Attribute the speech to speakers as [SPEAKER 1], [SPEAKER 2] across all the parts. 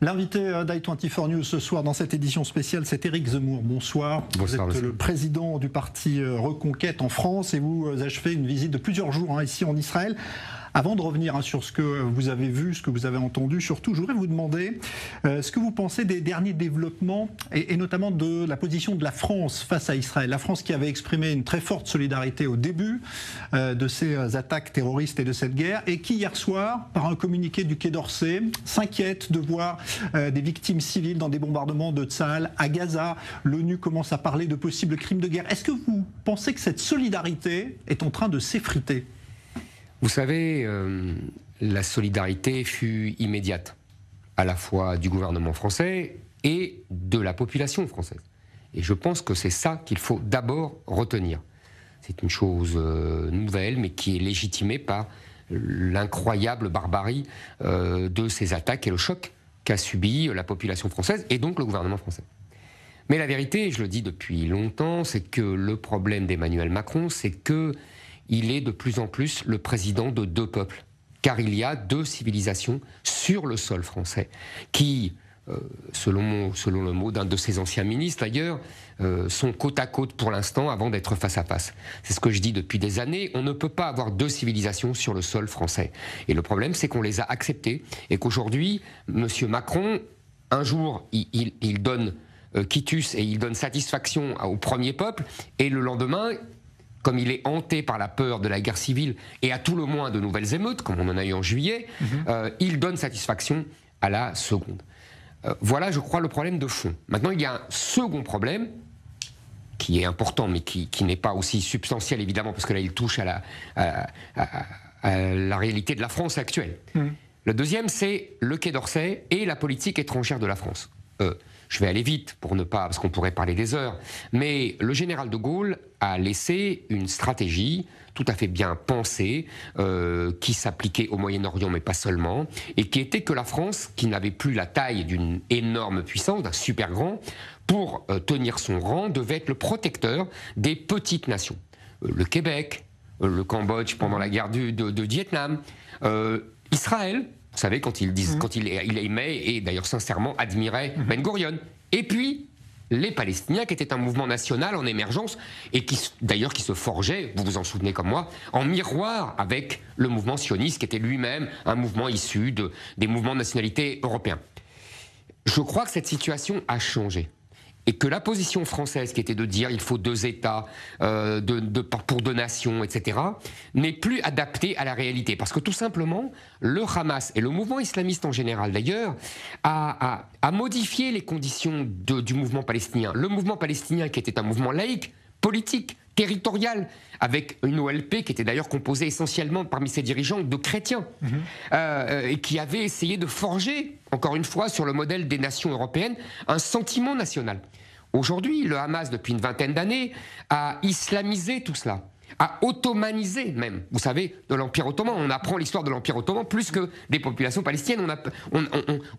[SPEAKER 1] L'invité d'i24 News ce soir dans cette édition spéciale, c'est Éric Zemmour. Bonsoir.
[SPEAKER 2] Bonsoir.
[SPEAKER 1] Vous êtes le président du parti Reconquête en France et vous achevez une visite de plusieurs jours ici en Israël. Avant de revenir sur ce que vous avez vu, ce que vous avez entendu, surtout, je voudrais vous demander ce que vous pensez des derniers développements et notamment de la position de la France face à Israël. La France qui avait exprimé une très forte solidarité au début de ces attaques terroristes et de cette guerre et qui hier soir, par un communiqué du Quai d'Orsay, s'inquiète de voir des victimes civiles dans des bombardements de Tsahal à Gaza. L'ONU commence à parler de possibles crimes de guerre. Est-ce que vous pensez que cette solidarité est en train de s'effriter ?
[SPEAKER 2] Vous savez, la solidarité fut immédiate, à la fois du gouvernement français et de la population française. Et je pense que c'est ça qu'il faut d'abord retenir. C'est une chose nouvelle, mais qui est légitimée par l'incroyable barbarie de ces attaques et le choc qu'a subi la population française et donc le gouvernement français. Mais la vérité, je le dis depuis longtemps, c'est que le problème d'Emmanuel Macron, c'est que il est de plus en plus le président de deux peuples, car il y a deux civilisations sur le sol français, qui, selon le mot d'un de ses anciens ministres d'ailleurs, sont côte à côte pour l'instant avant d'être face à face. C'est ce que je dis depuis des années, on ne peut pas avoir deux civilisations sur le sol français. Et le problème, c'est qu'on les a acceptées, et qu'aujourd'hui, M. Macron, un jour, il donne quitus et il donne satisfaction au premier peuple, et le lendemain, comme il est hanté par la peur de la guerre civile et à tout le moins de nouvelles émeutes, comme on en a eu en juillet, il donne satisfaction à la seconde. Voilà, je crois, le problème de fond. Maintenant, il y a un second problème, qui est important, mais qui n'est pas aussi substantiel, évidemment, parce que là, il touche à la réalité de la France actuelle. Le deuxième, c'est le Quai d'Orsay et la politique étrangère de la France. Je vais aller vite pour ne pas, parce qu'on pourrait parler des heures, mais le général de Gaulle a laissé une stratégie tout à fait bien pensée, qui s'appliquait au Moyen-Orient, mais pas seulement, et qui était que la France, qui n'avait plus la taille d'une énorme puissance, d'un super grand, pour tenir son rang, devait être le protecteur des petites nations. Le Québec, le Cambodge pendant la guerre de Vietnam, Israël. Vous savez, quand il aimait et d'ailleurs sincèrement admirait Ben Gurion. Et puis, les Palestiniens, qui étaient un mouvement national en émergence et qui se forgeait, vous vous en souvenez comme moi, en miroir avec le mouvement sioniste, qui était lui-même un mouvement issu des mouvements de nationalité européens. Je crois que cette situation a changé. Et que la position française, qui était de dire il faut deux États pour deux nations, etc., n'est plus adaptée à la réalité. Parce que tout simplement, le Hamas et le mouvement islamiste en général d'ailleurs a modifié les conditions du mouvement palestinien. Le mouvement palestinien, qui était un mouvement laïque, politique, territorial, avec une OLP qui était d'ailleurs composée essentiellement parmi ses dirigeants de chrétiens, et qui avait essayé de forger, encore une fois, sur le modèle des nations européennes, un sentiment national. Aujourd'hui, le Hamas, depuis une vingtaine d'années, a islamisé tout cela, a ottomanisé même. Vous savez, de l'Empire ottoman, on apprend l'histoire de l'Empire ottoman plus que des populations palestiniennes.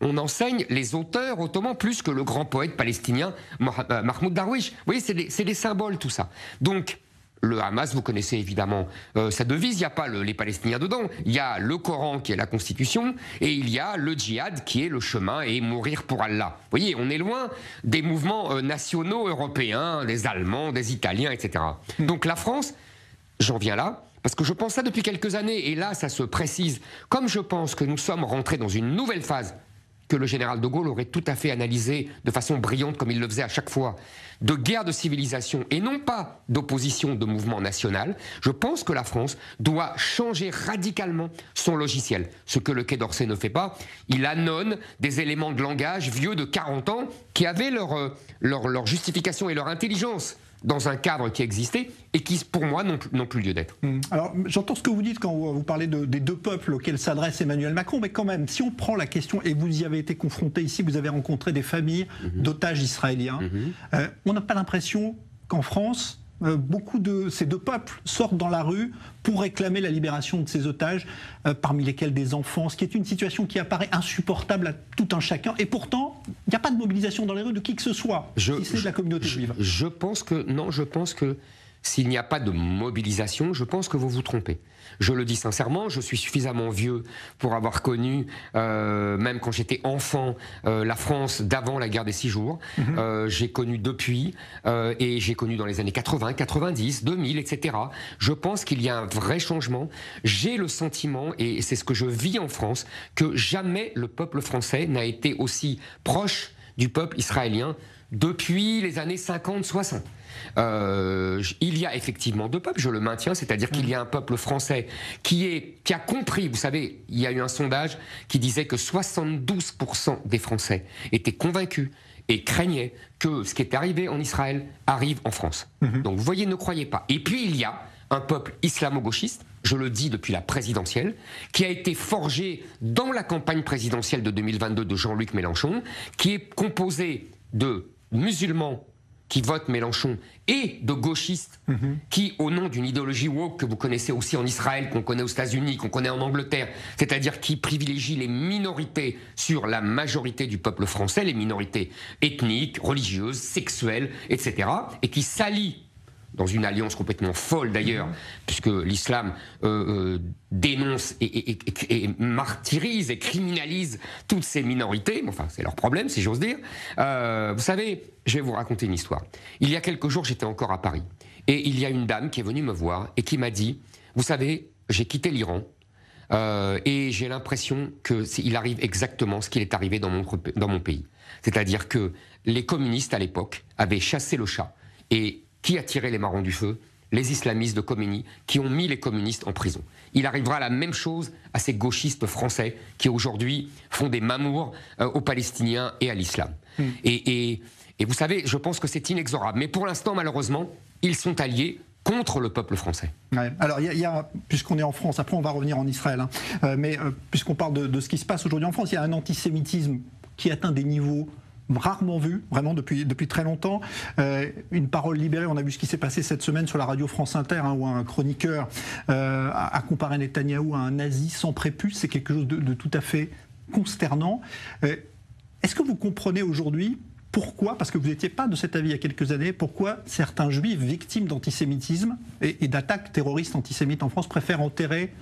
[SPEAKER 2] On enseigne les auteurs ottomans plus que le grand poète palestinien Mahmoud Darwish. Vous voyez, c'est des symboles tout ça. Donc, le Hamas, vous connaissez évidemment sa devise, il n'y a pas les Palestiniens dedans, il y a le Coran qui est la Constitution, et il y a le djihad qui est le chemin et mourir pour Allah. Vous voyez, on est loin des mouvements nationaux européens, des Allemands, des Italiens, etc. Donc la France, j'en viens là, parce que je pense ça depuis quelques années, et là ça se précise, comme je pense que nous sommes rentrés dans une nouvelle phase, que le général de Gaulle aurait tout à fait analysé de façon brillante, comme il le faisait à chaque fois, de guerre de civilisation et non pas d'opposition de mouvement national, je pense que la France doit changer radicalement son logiciel. Ce que le Quai d'Orsay ne fait pas, il annonce des éléments de langage vieux de 40 ans qui avaient leur justification et leur intelligence dans un cadre qui existait et qui, pour moi, n'ont plus lieu d'être.
[SPEAKER 1] Alors, j'entends ce que vous dites quand vous parlez des deux peuples auxquels s'adresse Emmanuel Macron, mais quand même, si on prend la question, et vous y avez été confronté ici, vous avez rencontré des familles d'otages israéliens, on n'a pas l'impression qu'en France, beaucoup de ces deux peuples sortent dans la rue pour réclamer la libération de ces otages, parmi lesquels des enfants, ce qui est une situation qui apparaît insupportable à tout un chacun. Et pourtant, il n'y a pas de mobilisation dans les rues de qui que ce soit, si c'est de la communauté juive.
[SPEAKER 2] Je pense que s'il n'y a pas de mobilisation, je pense que vous vous trompez. Je le dis sincèrement, je suis suffisamment vieux pour avoir connu, même quand j'étais enfant, la France d'avant la guerre des 6 jours. J'ai connu depuis, et j'ai connu dans les années 80, 90, 2000, etc. Je pense qu'il y a un vrai changement. J'ai le sentiment, et c'est ce que je vis en France, que jamais le peuple français n'a été aussi proche du peuple israélien depuis les années 50-60. Il y a effectivement deux peuples, je le maintiens, c'est-à-dire qu'il y a un peuple français qui a compris, vous savez, il y a eu un sondage qui disait que 72% des Français étaient convaincus et craignaient que ce qui est arrivé en Israël arrive en France. Donc vous voyez, ne croyez pas. Et puis il y a un peuple islamo-gauchiste, je le dis depuis la présidentielle, qui a été forgé dans la campagne présidentielle de 2022 de Jean-Luc Mélenchon, qui est composé de musulmans qui votent Mélenchon et de gauchistes qui, au nom d'une idéologie woke que vous connaissez aussi en Israël, qu'on connaît aux États-Unis, qu'on connaît en Angleterre, c'est-à-dire qui privilégie les minorités sur la majorité du peuple français, les minorités ethniques, religieuses, sexuelles, etc., et qui s'allient dans une alliance complètement folle d'ailleurs, puisque l'islam dénonce et martyrise et criminalise toutes ces minorités. Enfin, c'est leur problème, si j'ose dire. Vous savez, je vais vous raconter une histoire. Il y a quelques jours, j'étais encore à Paris, et il y a une dame qui est venue me voir et qui m'a dit, vous savez, j'ai quitté l'Iran, et j'ai l'impression qu'il arrive exactement ce qu'il est arrivé dans mon pays. C'est-à-dire que les communistes, à l'époque, avaient chassé le chat, et qui a tiré les marrons du feu? Les islamistes de Khomeini, qui ont mis les communistes en prison. Il arrivera la même chose à ces gauchistes français qui aujourd'hui font des mamours aux Palestiniens et à l'islam. Et vous savez, je pense que c'est inexorable. Mais pour l'instant, malheureusement, ils sont alliés contre le peuple français.
[SPEAKER 1] Ouais. Alors, puisqu'on est en France, après on va revenir en Israël, mais puisqu'on parle de ce qui se passe aujourd'hui en France, il y a un antisémitisme qui atteint des niveaux rarement vu, vraiment depuis très longtemps. Une parole libérée, on a vu ce qui s'est passé cette semaine sur la radio France Inter, où un chroniqueur a comparé Netanyahou à un nazi sans prépuce. C'est quelque chose de tout à fait consternant. Est-ce que vous comprenez aujourd'hui pourquoi, parce que vous n'étiez pas de cet avis il y a quelques années, pourquoi certains juifs victimes d'antisémitisme et d'attaques terroristes antisémites en France préfèrent enterrer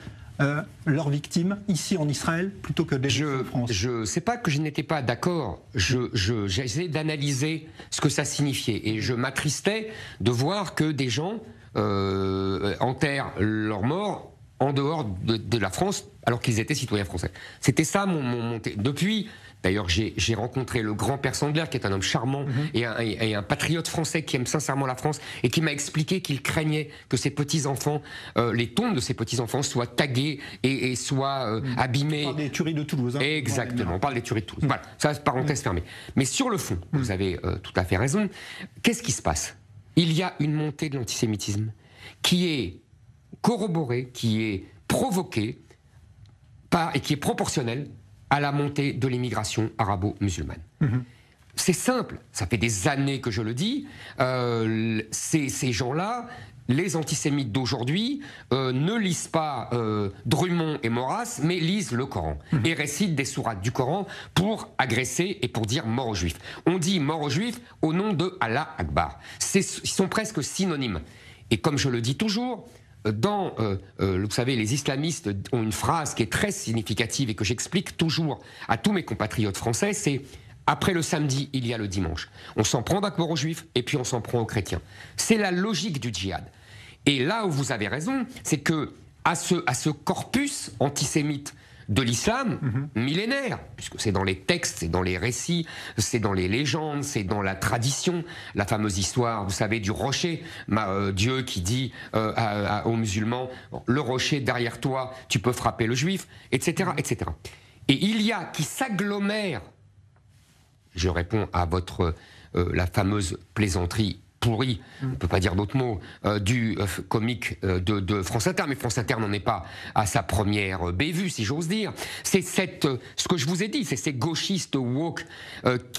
[SPEAKER 1] leurs victimes ici en Israël plutôt que en France?
[SPEAKER 2] Je sais pas que je n'étais pas d'accord. J'essayais d'analyser ce que ça signifiait et je m'attristais de voir que des gens enterrent leurs morts en dehors de la France alors qu'ils étaient citoyens français. C'était ça mon depuis. D'ailleurs, j'ai rencontré le grand-père Sandler, qui est un homme charmant et un patriote français qui aime sincèrement la France et qui m'a expliqué qu'il craignait que ses petits-enfants, les tombes de ses petits-enfants soient taguées et soient abîmées.
[SPEAKER 1] On parle des tueries de Toulouse. Hein.
[SPEAKER 2] Exactement, on parle des tueries de Toulouse. Voilà, ça, parenthèse fermée. Mais sur le fond, vous avez tout à fait raison. Qu'est-ce qui se passe? Il y a une montée de l'antisémitisme qui est corroborée, qui est provoquée et qui est proportionnelle à la montée de l'immigration arabo-musulmane. C'est simple, ça fait des années que je le dis, ces gens-là, les antisémites d'aujourd'hui, ne lisent pas Drummond et Maurras, mais lisent le Coran et récitent des sourates du Coran pour agresser et pour dire mort aux Juifs. On dit mort aux Juifs au nom de Allah Akbar. Ils sont presque synonymes. Et comme je le dis toujours, vous savez, les islamistes ont une phrase qui est très significative et que j'explique toujours à tous mes compatriotes français, c'est « après le samedi, il y a le dimanche ». On s'en prend d'abord aux juifs et puis on s'en prend aux chrétiens. C'est la logique du djihad. Et là où vous avez raison, c'est que à ce corpus antisémite de l'islam millénaire, puisque c'est dans les textes, c'est dans les récits, c'est dans les légendes, c'est dans la tradition, la fameuse histoire, vous savez, du rocher, Dieu qui dit aux musulmans, le rocher derrière toi, tu peux frapper le juif, etc., etc. Et il y a qui s'agglomèrent, je réponds à la fameuse plaisanterie pourri, on ne peut pas dire d'autres mots, du comique de France Inter, mais France Inter n'en est pas à sa première bévue, si j'ose dire. C'est ce que je vous ai dit, c'est ces gauchistes woke,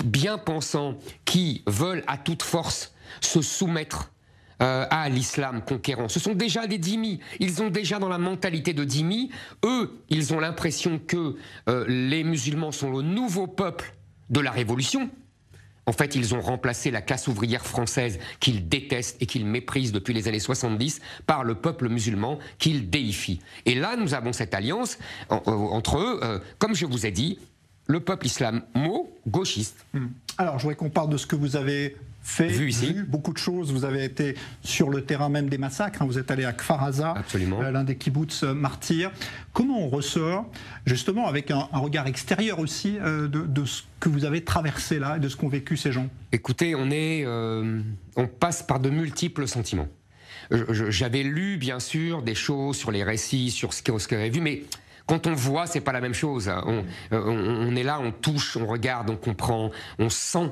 [SPEAKER 2] bien pensants, qui veulent à toute force se soumettre à l'islam conquérant. Ce sont déjà des dhimmis. Ils ont déjà dans la mentalité de dhimmis. Eux, ils ont l'impression que les musulmans sont le nouveau peuple de la révolution. En fait, ils ont remplacé la classe ouvrière française qu'ils détestent et qu'ils méprisent depuis les années 70 par le peuple musulman qu'ils déifient. Et là, nous avons cette alliance entre eux, comme je vous ai dit, le peuple islamo-gauchiste.
[SPEAKER 1] Alors, je voudrais qu'on parle de ce que vous avez fait, vu beaucoup de choses. Vous avez été sur le terrain même des massacres. Vous êtes allé à Kfar Aza, l'un des kibboutz martyrs. Comment on ressort, justement, avec un regard extérieur aussi, de ce que vous avez traversé là et de ce qu'ont vécu ces gens?
[SPEAKER 2] Écoutez, on passe par de multiples sentiments. J'avais lu, bien sûr, des choses sur les récits, sur ce qu'on avait vu, mais quand on voit, c'est pas la même chose. On est là, on touche, on regarde, on comprend, on sent.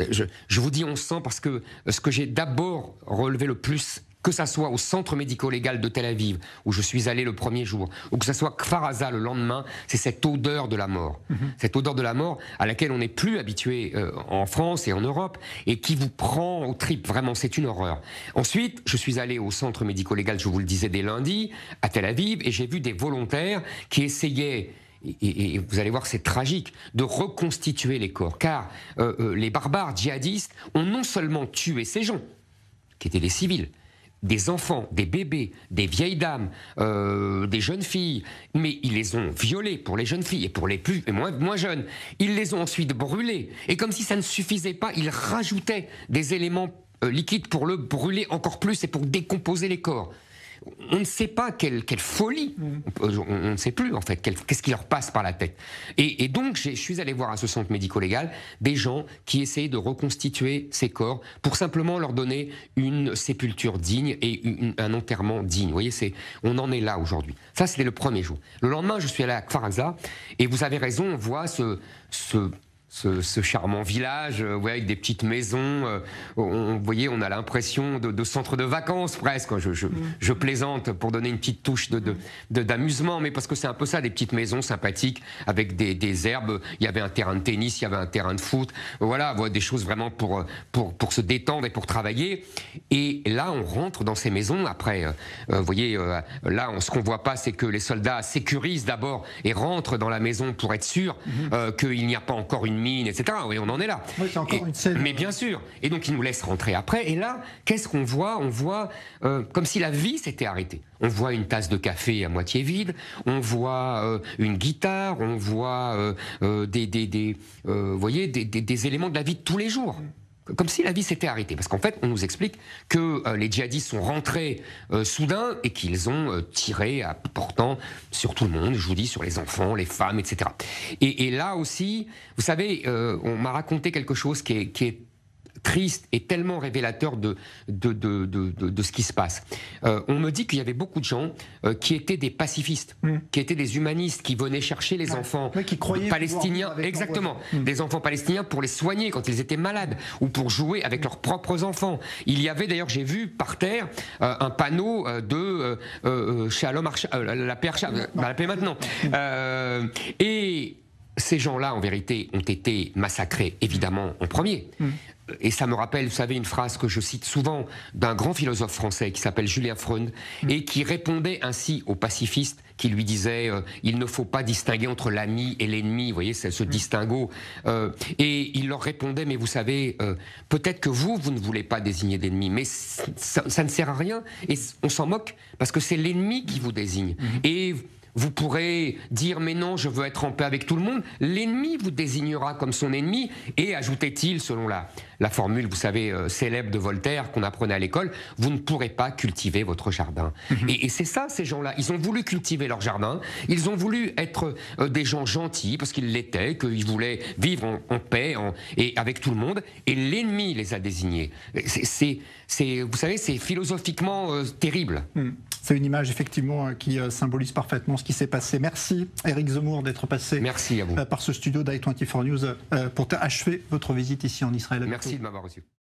[SPEAKER 2] Je vous dis on sent parce que ce que j'ai d'abord relevé le plus, que ça soit au centre médico-légal de Tel Aviv, où je suis allé le premier jour, ou que ça soit Kfar Aza le lendemain, c'est cette odeur de la mort. Cette odeur de la mort à laquelle on n'est plus habitué en France et en Europe, et qui vous prend aux tripes. Vraiment, c'est une horreur. Ensuite, je suis allé au centre médico-légal, je vous le disais, dès lundi, à Tel Aviv, et j'ai vu des volontaires qui essayaient... Et vous allez voir, c'est tragique, de reconstituer les corps. Car les barbares djihadistes ont non seulement tué ces gens, qui étaient des civils, des enfants, des bébés, des vieilles dames, des jeunes filles, mais ils les ont violés pour les jeunes filles et pour les moins jeunes. Ils les ont ensuite brûlés. Et comme si ça ne suffisait pas, ils rajoutaient des éléments liquides pour le brûler encore plus et pour décomposer les corps. On ne sait pas quelle folie, on ne sait plus en fait, qu'est-ce qui leur passe par la tête. Et donc je suis allé voir à ce centre médico-légal des gens qui essayaient de reconstituer ces corps pour simplement leur donner une sépulture digne et un enterrement digne. Vous voyez, on en est là aujourd'hui. Ça, c'était le premier jour. Le lendemain, je suis allé à Kfar Aza et vous avez raison, on voit ce charmant village, avec des petites maisons, vous voyez, on a l'impression de centre de vacances presque. Je plaisante pour donner une petite touche d'amusement, mais parce que c'est un peu ça, des petites maisons sympathiques avec des herbes. Il y avait un terrain de tennis, il y avait un terrain de foot, voilà, des choses vraiment pour se détendre et pour travailler. Et là, on rentre dans ces maisons. Après, vous voyez, là, ce qu'on voit pas, c'est que les soldats sécurisent d'abord et rentrent dans la maison pour être sûr qu'il n'y a pas encore une mine, etc. Oui, on en est là.
[SPEAKER 1] Oui, c'est encore une scène.
[SPEAKER 2] Mais bien sûr. Et donc, ils nous laissent rentrer après. Et là, qu'est-ce qu'on voit? On voit comme si la vie s'était arrêtée. On voit une tasse de café à moitié vide. On voit une guitare. On voit vous voyez, des éléments de la vie de tous les jours. Comme si la vie s'était arrêtée. Parce qu'en fait, on nous explique que les djihadistes sont rentrés soudain et qu'ils ont tiré à portant sur tout le monde, je vous dis, sur les enfants, les femmes, etc. Et là aussi, vous savez, on m'a raconté quelque chose qui est triste et tellement révélateur de ce qui se passe. On me dit qu'il y avait beaucoup de gens qui étaient des pacifistes, qui étaient des humanistes, qui venaient chercher les enfants palestiniens, exactement, des enfants palestiniens pour les soigner quand ils étaient malades ou pour jouer avec leurs propres enfants. Il y avait d'ailleurs, j'ai vu par terre un panneau de Shalom, la paix maintenant. Et ces gens-là, en vérité, ont été massacrés, évidemment, en premier. Et ça me rappelle, vous savez, une phrase que je cite souvent d'un grand philosophe français qui s'appelle Julien Freund et qui répondait ainsi aux pacifistes qui lui disaient il ne faut pas distinguer entre l'ami et l'ennemi, vous voyez, c'est ce distinguo. Et il leur répondait, mais vous savez, peut-être que vous ne voulez pas désigner d'ennemi, mais ça ne sert à rien et on s'en moque parce que c'est l'ennemi qui vous désigne. Et vous pourrez dire « mais non, je veux être en paix avec tout le monde ». L'ennemi vous désignera comme son ennemi et, ajoutait-il, selon la formule, vous savez, célèbre de Voltaire qu'on apprenait à l'école, vous ne pourrez pas cultiver votre jardin. Et c'est ça, ces gens-là. Ils ont voulu cultiver leur jardin, ils ont voulu être des gens gentils, parce qu'ils l'étaient, qu'ils voulaient vivre en paix et avec tout le monde, et l'ennemi les a désignés. Vous savez, c'est philosophiquement terrible.
[SPEAKER 1] C'est une image, effectivement, qui symbolise parfaitement ce qui s'est passé. Merci, Éric Zemmour, d'être passé
[SPEAKER 2] Merci à vous.
[SPEAKER 1] Par ce studio d'i24 News pour achever votre visite ici en Israël.
[SPEAKER 2] Merci de m'avoir reçu.